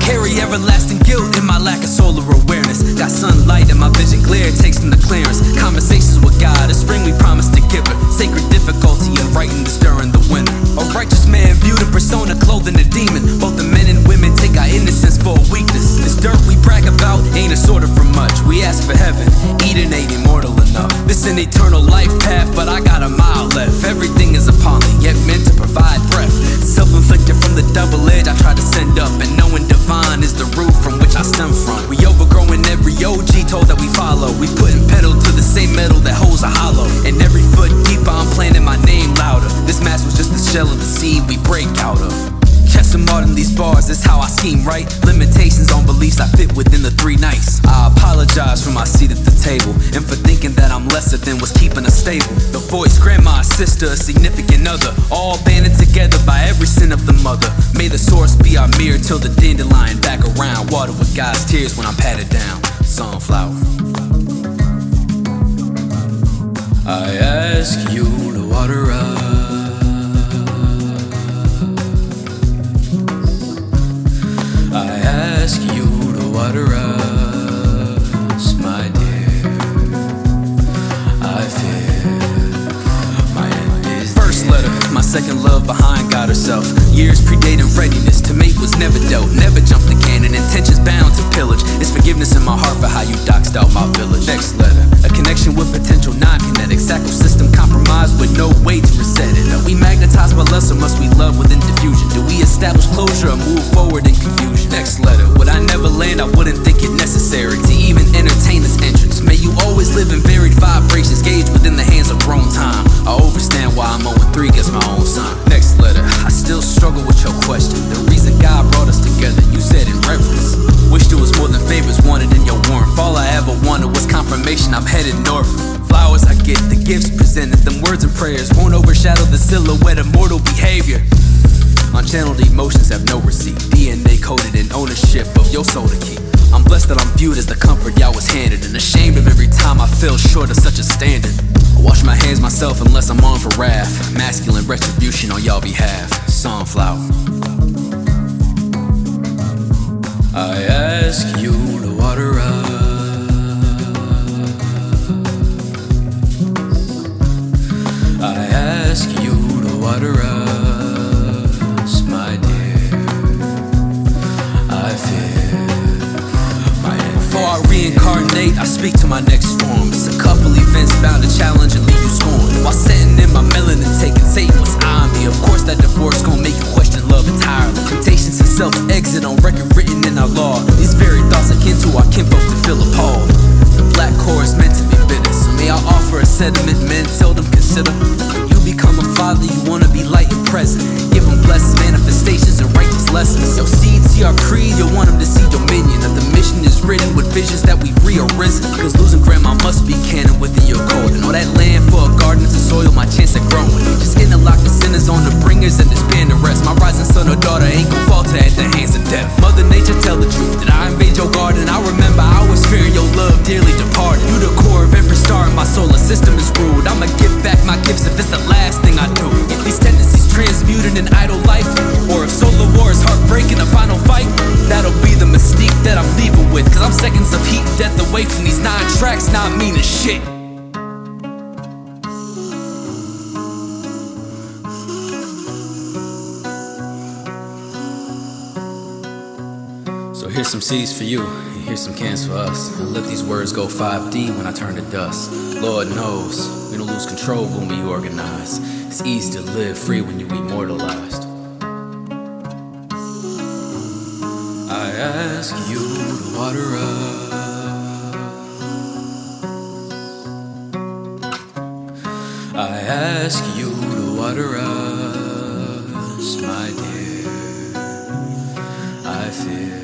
carry everlasting guilt in my lack of solar awareness. Got sunlight and my vision clear, takes from the clearance. Conversations with God, a spring we promised to give her. Sacred difficulty of writing this during the winter. A righteous man viewed in persona, clothing a demon. Both the men and women take our innocence for a weakness. This dirt we brag about ain't assorted for much. We ask for heaven, Eden ain't immortal enough. This an eternal life path, but I got a mile left. Everything is appalling, yet meant to provide breath. Self-inflicted from the double edge I try to send up, and knowing divine is the root from which I stem from. We overgrowing every OG told that we follow. We putting petal to the same metal that holds a hollow. And every foot deeper I'm planting my name louder. This mask was just the shell of the seed we break out of. Catch them out in these bars, that's how I scheme, right? Limitations on beliefs I fit within the 3 nights. I apologize for my seat at the table, and for thinking that I'm lesser than what's keeping us stable. The voice, grandma, sister, a significant other, all banded together by every sin of the mother. May the source be our mirror till the dandelion back around. Water with God's tears when I'm patted down. Sonflower. I ask you to water us. I ask you to water us, my dear. I fear my end is first letter, my second love behind God herself. Years predating readiness to mate was never dealt. Never jumped the cannon, intentions bound to pillage. It's forgiveness in my heart for how you doxed out my village. Next letter, a connection with potential non-kinetic. Sacral system compromised with no way to reset it. Are we magnetized by lust, or must we love within diffusion? Do we establish closure or move forward in confusion? Next letter, would I never land? I wouldn't think it necessary to even entertain this entrance. May you always live in varied vibrations, gauged within the hands of grown time. I overstand why I'm 0-3 against my own sign. Next letter, I still struggle with your question. The reason God brought us together, you said in reverence. Wish there was more than favors wanted in your warmth. All I ever wanted was confirmation I'm headed north. Flowers I get, the gifts presented, them words and prayers won't overshadow the silhouette of mortal behavior. Unchanneled emotions have no receipt, DNA coded in ownership of your soul to keep. I'm blessed that I'm viewed as the comfort y'all was handed, and ashamed of every time I fell short of such a standard. I wash my hands myself unless I'm on for wrath. Masculine retribution on y'all behalf. Sonflower. I ask you to water us. I ask you to water us, my dear. I fear my end. Before I reincarnate, I speak to my next form. It's a couple events bound to challenge and leave you scorned. While sitting in my melanin, taking Satan was eyeing me. Of course that divorce gon' make you question love entirely. Temptations and self-exit on record written in our law. These very thoughts akin to our kinfolk to feel appalled. The black core is meant to be bitter, so may I offer a sentiment men seldom consider. When you become a father, you wanna be light and present. Give them blessed manifestations and righteous lessons. Your seed see our creed, you'll want them to see dominion. That the mission is written with visions that we've rearisen. Cause losing grandma must be canon within your code. And all that land for a garden to soil my chance at growing. Just interlock the sinners on the bringers and disband the rest. My rising son or daughter ain't gon' falter at the hands of death. Mother nature tell the truth, that I invade your garden. I remember I was fearing your love dearly departed. You the core of every star in my solar system is ruled. I'ma give back my gifts if it's the last thing I do. If these tendencies transmuted in idle life, or if solar war is heartbreak in a final fight, that'll be the mystique that I'm leaving with. Cause I'm seconds of heat and death away from these 9 tracks not meaning shit. So here's some C's for you, and here's some cans for us. And let these words go 5D when I turn to dust. Lord knows, we don't lose control when we organize. It's easy to live free when you're immortalized. I ask you to water us. I ask you to water us, my dear. I fear